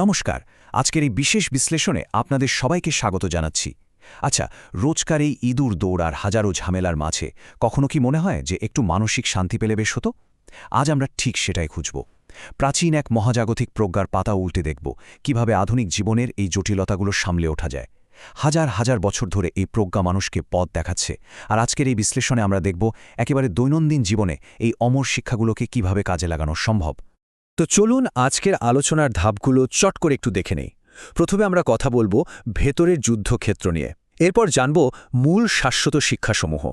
নমস্কার। আজকের এই বিশেষ বিশ্লেষণে আপনাদের সবাইকে স্বাগত জানাচ্ছি। আচ্ছা, রোজকার এই ইঁদুর দৌড় আর হাজারো ঝামেলার মাঝে কখনো কি মনে হয় যে একটু মানসিক শান্তি পেলে বেশ হতো? আজ আমরা ঠিক সেটাই খুঁজব। প্রাচীন এক মহাজাগতিক প্রজ্ঞার পাতা উল্টে দেখব কিভাবে আধুনিক জীবনের এই জটিলতাগুলো সামলে ওঠা যায়। হাজার হাজার বছর ধরে এই প্রজ্ঞা মানুষকে পথ দেখাচ্ছে, আর আজকের এই বিশ্লেষণে আমরা দেখব একেবারে দৈনন্দিন জীবনে এই অমর শিক্ষাগুলোকে কিভাবে কাজে লাগানো সম্ভব। তো চলুন আজকের আলোচনার ধাপগুলো চট করে একটু দেখে নেই। প্রথমে আমরা কথা বলবো ভেতরের যুদ্ধক্ষেত্র নিয়ে, এরপর জানব মূল শাশ্বত শিক্ষাসমূহ,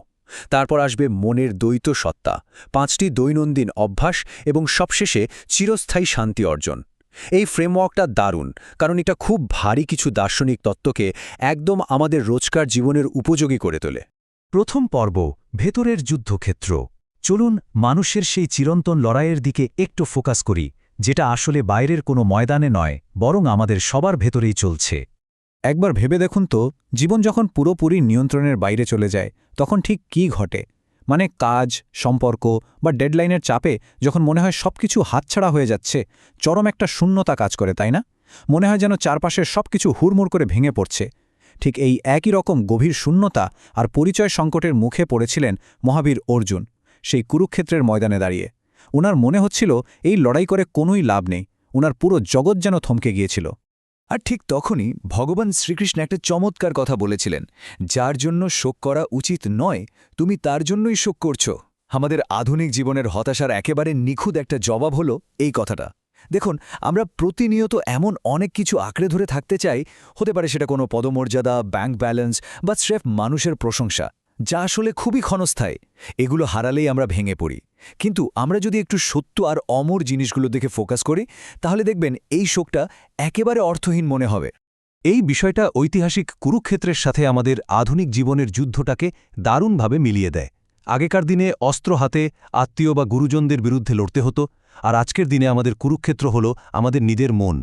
তারপর আসবে মনের দ্বৈত সত্তা, 5টি দৈনন্দিন অভ্যাস এবং সবশেষে চিরস্থায়ী শান্তি অর্জন। এই ফ্রেমওয়ার্কটা দারুণ, কারণ এটা খুব ভারী কিছু দার্শনিক তত্ত্বকে একদম আমাদের রোজকার জীবনের উপযোগী করে তোলে। প্রথম পর্ব, ভেতরের যুদ্ধক্ষেত্র। চলুন মানুষের সেই চিরন্তন লড়াইয়ের দিকে একটু ফোকাস করি, যেটা আসলে বাইরের কোনো ময়দানে নয়, বরং আমাদের সবার ভেতরেই চলছে। একবার ভেবে দেখুন তো, জীবন যখন পুরোপুরি নিয়ন্ত্রণের বাইরে চলে যায় তখন ঠিক কী ঘটে? মানে কাজ, সম্পর্ক বা ডেডলাইনের চাপে যখন মনে হয় সবকিছু হাতছাড়া হয়ে যাচ্ছে, চরম একটা শূন্যতা কাজ করে, তাই না? মনে হয় যেন চারপাশের সবকিছু হুড়মুড় করে ভেঙে পড়ছে। ঠিক এই একই রকম গভীর শূন্যতা আর পরিচয় সংকটের মুখে পড়েছিলেন মহাবীর অর্জুন, সেই কুরুক্ষেত্রের ময়দানে দাঁড়িয়ে। উনার মনে হচ্ছিল এই লড়াই করে কোনোই লাভ নেই, উনার পুরো জগৎ যেন থমকে গিয়েছিল। আর ঠিক তখনই ভগবান শ্রীকৃষ্ণ একটা চমৎকার কথা বলেছিলেন, যার জন্য শোক করা উচিত নয়, তুমি তার জন্যই শোক করছ। আমাদের আধুনিক জীবনের হতাশার একেবারে নিখুঁত একটা জবাব হলো এই কথাটা। দেখুন, আমরা প্রতিনিয়ত এমন অনেক কিছু আঁকড়ে ধরে থাকতে চাই, হতে পারে সেটা কোনো পদমর্যাদা, ব্যাংক ব্যালেন্স বা স্রেফ মানুষের প্রশংসা, যা আসলে খুবই ক্ষণস্থায়ী। এগুলো হারালেই আমরা ভেঙে পড়ি। কিন্তু আমরা যদি একটু সত্য আর অমর জিনিসগুলো দেখে ফোকাস করি, তাহলে দেখবেন এই শোকটা একেবারে অর্থহীন মনে হবে। এই বিষয়টা ঐতিহাসিক কুরুক্ষেত্রের সাথে আমাদের আধুনিক জীবনের যুদ্ধটাকে দারুণভাবে মিলিয়ে দেয়। আগেকার দিনে অস্ত্র হাতে আত্মীয় বা গুরুজনদের বিরুদ্ধে লড়তে হতো, আর আজকের দিনে আমাদের কুরুক্ষেত্র হল আমাদের নিজের মন।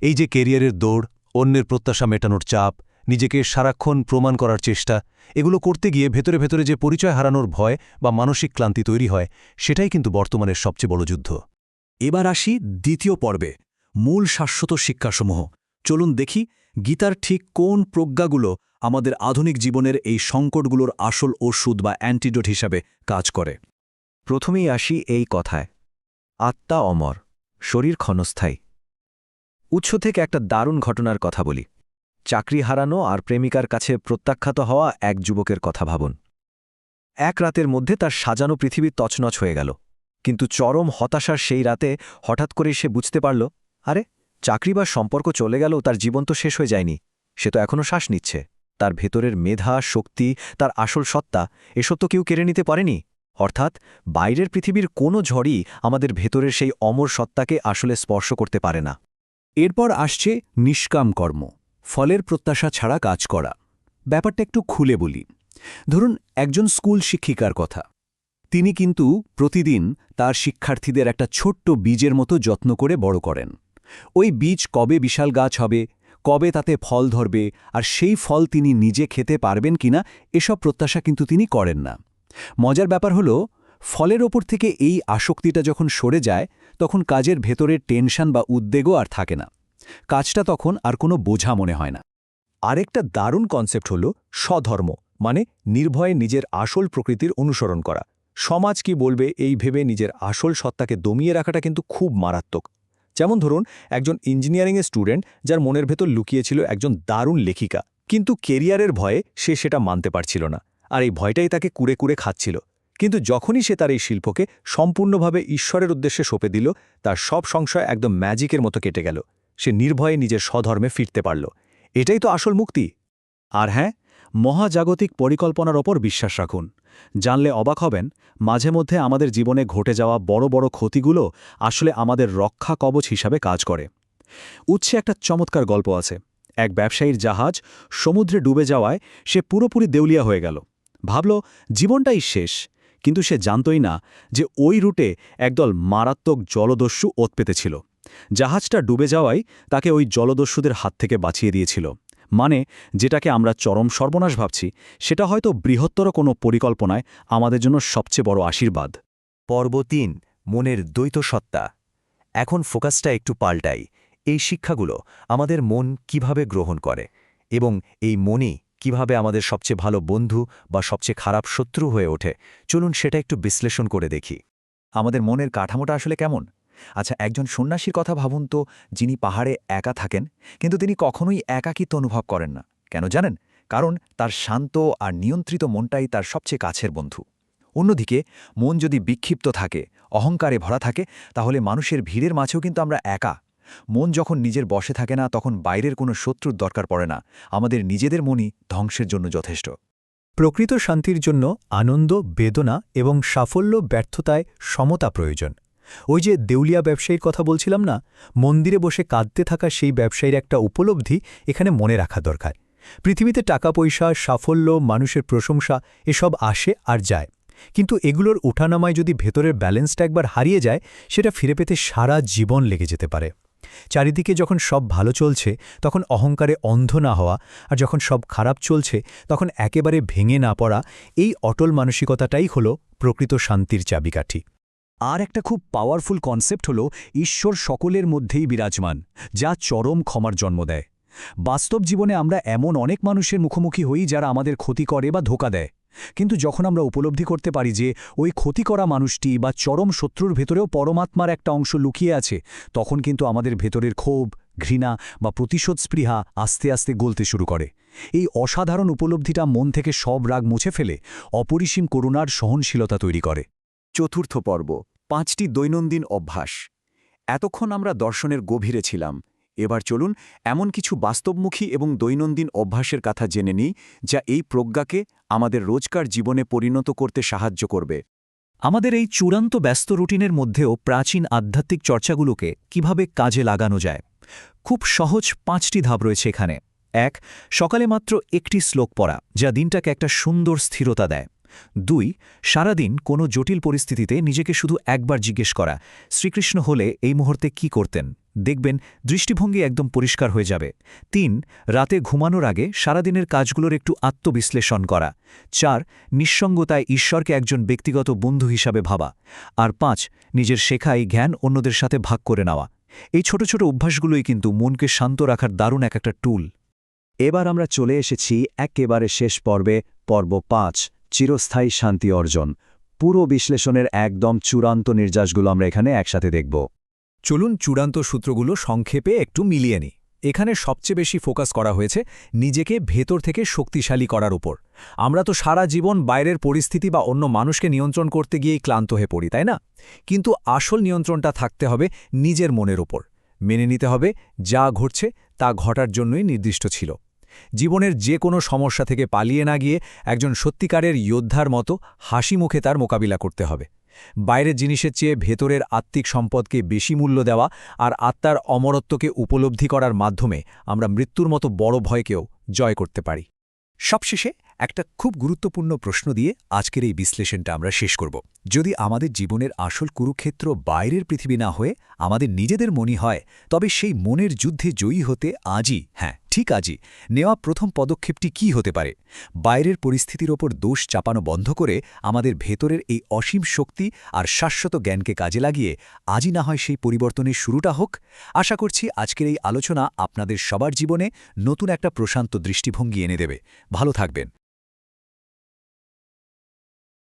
এই যে ক্যারিয়ারের দৌড়, অন্যের প্রত্যাশা মেটানোর চাপ, নিজেকে সারাক্ষণ প্রমাণ করার চেষ্টা, এগুলো করতে গিয়ে ভেতরে ভেতরে যে পরিচয় হারানোর ভয় বা মানসিক ক্লান্তি তৈরি হয়, সেটাই কিন্তু বর্তমানের সবচেয়ে বড় যুদ্ধ। এবার আসি দ্বিতীয় পর্বে, মূল শাশ্বত শিক্ষাসমূহ। চলুন দেখি গীতার ঠিক কোন প্রজ্ঞাগুলো আমাদের আধুনিক জীবনের এই সংকটগুলোর আসল ওষুধ বা অ্যান্টিডোট হিসাবে কাজ করে। প্রথমেই আসি এই কথায়, আত্মা অমর, শরীর ক্ষণস্থায়ী। উৎস থেকে একটা দারুণ ঘটনার কথা বলি। চাকরি হারানো আর প্রেমিকার কাছে প্রত্যাখ্যাত হওয়া এক যুবকের কথা ভাবুন। এক রাতের মধ্যে তার সাজানো পৃথিবী তছনছ হয়ে গেল, কিন্তু চরম হতাশার সেই রাতে হঠাৎ করে সে বুঝতে পারল, আরে, চাকরি বা সম্পর্ক চলে গেল, তার জীবন তো শেষ হয়ে যায়নি, সে তো এখনও শ্বাস নিচ্ছে। তার ভেতরের মেধা, শক্তি, তার আসল সত্তা, এসব তো কেউ কেড়ে নিতে পারেনি। অর্থাৎ বাইরের পৃথিবীর কোনো ঝড়ই আমাদের ভেতরের সেই অমর সত্তাকে আসলে স্পর্শ করতে পারে না। এরপর আসছে নিষ্কাম কর্ম, ফলের প্রত্যাশা ছাড়া কাজ করা। ব্যাপারটা একটু খুলে বলি। ধরুন একজন স্কুল শিক্ষিকার কথা। তিনি কিন্তু প্রতিদিন তার শিক্ষার্থীদের একটা ছোট্ট বীজের মতো যত্ন করে বড় করেন। ওই বীজ কবে বিশাল গাছ হবে, কবে তাতে ফল ধরবে, আর সেই ফল তিনি নিজে খেতে পারবেন কিনা, এসব প্রত্যাশা কিন্তু তিনি করেন না। মজার ব্যাপার হলো, ফলের ওপর থেকে এই আসক্তিটা যখন সরে যায়, তখন কাজের ভেতরের টেনশন বা উদ্বেগও আর থাকে না। কাজটা তখন আর কোনো বোঝা মনে হয় না। আরেকটা দারুণ কনসেপ্ট হল স্বধর্ম, মানে নির্ভয়ে নিজের আসল প্রকৃতির অনুসরণ করা। সমাজ কি বলবে এই ভেবে নিজের আসল সত্তাকে দমিয়ে রাখাটা কিন্তু খুব মারাত্মক। যেমন ধরুন একজন ইঞ্জিনিয়ারিংয়ের স্টুডেন্ট, যার মনের ভেতর লুকিয়েছিল একজন দারুণ লেখিকা, কিন্তু কেরিয়ারের ভয়ে সে সেটা মানতে পারছিল না, আর এই ভয়টাই তাকে কুরে কুরে খাচ্ছিল। কিন্তু যখনই সে তার এই শিল্পকে সম্পূর্ণভাবে ঈশ্বরের উদ্দেশ্যে সঁপে দিল, তার সব সংশয় একদম ম্যাজিকের মতো কেটে গেল। সে নির্ভয়ে নিজের স্বধর্মে ফিরতে পারল। এটাই তো আসল মুক্তি। আর হ্যাঁ, মহাজাগতিক পরিকল্পনার ওপর বিশ্বাস রাখুন। জানলে অবাক হবেন, মাঝে মধ্যে আমাদের জীবনে ঘটে যাওয়া বড় বড় ক্ষতিগুলো আসলে আমাদের রক্ষা কবচ হিসাবে কাজ করে। উৎসে একটা চমৎকার গল্প আছে। এক ব্যবসায়ীর জাহাজ সমুদ্রে ডুবে যাওয়ায় সে পুরোপুরি দেউলিয়া হয়ে গেল। ভাবল জীবনটাই শেষ, কিন্তু সে জানতই না যে ওই রুটে একদল মারাত্মক জলদস্যু ওত পেতেছিল। জাহাজটা ডুবে যাওয়াই তাকে ওই জলদস্যুদের হাত থেকে বাঁচিয়ে দিয়েছিল। মানে যেটাকে আমরা চরম সর্বনাশ ভাবছি, সেটা হয়তো বৃহত্তর কোনো পরিকল্পনায় আমাদের জন্য সবচেয়ে বড় আশীর্বাদ। পর্ব 3, মনের দ্বৈত সত্তা। এখন ফোকাসটা একটু পাল্টাই। এই শিক্ষাগুলো আমাদের মন কিভাবে গ্রহণ করে এবং এই মনই কিভাবে আমাদের সবচেয়ে ভালো বন্ধু বা সবচেয়ে খারাপ শত্রু হয়ে ওঠে, চলুন সেটা একটু বিশ্লেষণ করে দেখি। আমাদের মনের কাঠামোটা আসলে কেমন? আচ্ছা, একজন সন্ন্যাসীর কথা ভাবুন তো, যিনি পাহাড়ে একা থাকেন, কিন্তু তিনি কখনোই একাকিত্ব অনুভব করেন না। কেন জানেন? কারণ তার শান্ত আর নিয়ন্ত্রিত মনটাই তার সবচেয়ে কাছের বন্ধু। অন্যদিকে মন যদি বিক্ষিপ্ত থাকে, অহংকারে ভরা থাকে, তাহলে মানুষের ভিড়ের মাঝেও কিন্তু আমরা একা। মন যখন নিজের বশে থাকে না, তখন বাইরের কোনো শত্রুর দরকার পড়ে না। আমাদের নিজেদের মনই ধ্বংসের জন্য যথেষ্ট। প্রকৃত শান্তির জন্য আনন্দ, বেদনা এবং সাফল্য, ব্যর্থতায় সমতা প্রয়োজন। ওই যে দেউলিয়া ব্যবসায়ীর কথা বলছিলাম না, মন্দিরে বসে কাঁদতে থাকা সেই ব্যবসায়ীর একটা উপলব্ধি এখানে মনে রাখা দরকার। পৃথিবীতে টাকা পয়সা, সাফল্য, মানুষের প্রশংসা এসব আসে আর যায়, কিন্তু এগুলোর ওঠানামায় যদি ভেতরের ব্যালেন্সটা একবার হারিয়ে যায়, সেটা ফিরে পেতে সারা জীবন লেগে যেতে পারে। চারিদিকে যখন সব ভালো চলছে তখন অহংকারে অন্ধ না হওয়া, আর যখন সব খারাপ চলছে তখন একেবারে ভেঙে না পড়া, এই অটল মানসিকতাটাই হল প্রকৃত শান্তির চাবিকাঠি। আর একটা খুব পাওয়ারফুল কনসেপ্ট হল ঈশ্বর সকলের মধ্যেই বিরাজমান, যা চরম ক্ষমার জন্ম দেয়। বাস্তব জীবনে আমরা এমন অনেক মানুষের মুখোমুখি হই যারা আমাদের ক্ষতি করে বা ধোঁকা দেয়, কিন্তু যখন আমরা উপলব্ধি করতে পারি যে ওই ক্ষতি করা মানুষটি বা চরম শত্রুর ভেতরেও পরমাত্মার একটা অংশ লুকিয়ে আছে, তখন কিন্তু আমাদের ভেতরের ক্ষোভ, ঘৃণা বা প্রতিশোধ স্পৃহা আস্তে আস্তে গলতে শুরু করে। এই অসাধারণ উপলব্ধিটা মন থেকে সব রাগ মুছে ফেলে অপরিসীম করুণার সহনশীলতা তৈরি করে। চতুর্থ পর্ব, 5টি দৈনন্দিন অভ্যাস। এতক্ষণ আমরা দর্শনের গভীরে ছিলাম। এবার চলুন এমন কিছু বাস্তবমুখী এবং দৈনন্দিন অভ্যাসের কথা জেনে নিই, যা এই প্রজ্ঞাকে আমাদের রোজকার জীবনে পরিণত করতে সাহায্য করবে। আমাদের এই চূড়ান্ত ব্যস্ত রুটিনের মধ্যেও প্রাচীন আধ্যাত্মিক চর্চাগুলোকে কিভাবে কাজে লাগানো যায়? খুব সহজ 5টি ধাপ রয়েছে এখানে। 1. সকালে মাত্র একটি শ্লোক পড়া, যা দিনটাকে একটা সুন্দর স্থিরতা দেয়। 2. সারাদিন কোনো জটিল পরিস্থিতিতে নিজেকে শুধু একবার জিজ্ঞেস করা, শ্রীকৃষ্ণ হলে এই মুহূর্তে কি করতেন? দেখবেন দৃষ্টিভঙ্গি একদম পরিষ্কার হয়ে যাবে। 3. রাতে ঘুমানোর আগে সারাদিনের কাজগুলোর একটু আত্মবিশ্লেষণ করা। 4. নিঃসঙ্গতায় ঈশ্বরকে একজন ব্যক্তিগত বন্ধু হিসাবে ভাবা। আর 5. নিজের শেখাই জ্ঞান অন্যদের সাথে ভাগ করে নেওয়া। এই ছোট ছোট অভ্যাসগুলোই কিন্তু মনকে শান্ত রাখার দারুণ একটা টুল। এবার আমরা চলে এসেছি একেবারে শেষ পর্বে, পর্ব 5, চিরস্থায়ী শান্তি অর্জন। পুরো বিশ্লেষণের একদম চূড়ান্ত নির্যাসগুলো আমরা এখানে একসাথে দেখব। চলুন চূড়ান্ত সূত্রগুলো সংক্ষেপে একটু মিলিয়ে নিই। এখানে সবচেয়ে বেশি ফোকাস করা হয়েছে নিজেকে ভেতর থেকে শক্তিশালী করার উপর। আমরা তো সারা জীবন বাইরের পরিস্থিতি বা অন্য মানুষকে নিয়ন্ত্রণ করতে গিয়েই ক্লান্ত হয়ে পড়ি, তাই না? কিন্তু আসল নিয়ন্ত্রণটা থাকতে হবে নিজের মনের উপর। মেনে নিতে হবে যা ঘটছে তা ঘটার জন্যই নির্দিষ্ট ছিল। জীবনের যে কোনো সমস্যা থেকে পালিয়ে না গিয়ে একজন সত্যিকারের যোদ্ধার মতো হাসি মুখে তার মোকাবিলা করতে হবে। বাইরের জিনিসের চেয়ে ভেতরের আত্মিক সম্পদকে বেশি মূল্য দেওয়া আর আত্মার অমরত্বকে উপলব্ধি করার মাধ্যমে আমরা মৃত্যুর মতো বড় ভয়কেও জয় করতে পারি। সবশেষে একটা খুব গুরুত্বপূর্ণ প্রশ্ন দিয়ে আজকের এই বিশ্লেষণটা আমরা শেষ করব। যদি আমাদের জীবনের আসল কুরুক্ষেত্র বাইরের পৃথিবী না হয়ে আমাদের নিজেদের মনই হয়, তবে সেই মনের যুদ্ধে জয়ী হতে আজই, হ্যাঁ ঠিক আজই, নেওয়া প্রথম পদক্ষেপটি কী হতে পারে? বাইরের পরিস্থিতির ওপর দোষ চাপানো বন্ধ করে আমাদের ভেতরের এই অসীম শক্তি আর শাশ্বত জ্ঞানকে কাজে লাগিয়ে আজই না হয় সেই পরিবর্তনের শুরুটা হোক। আশা করছি আজকের এই আলোচনা আপনাদের সবার জীবনে নতুন একটা প্রশান্ত দৃষ্টিভঙ্গি এনে দেবে। ভালো থাকবেন।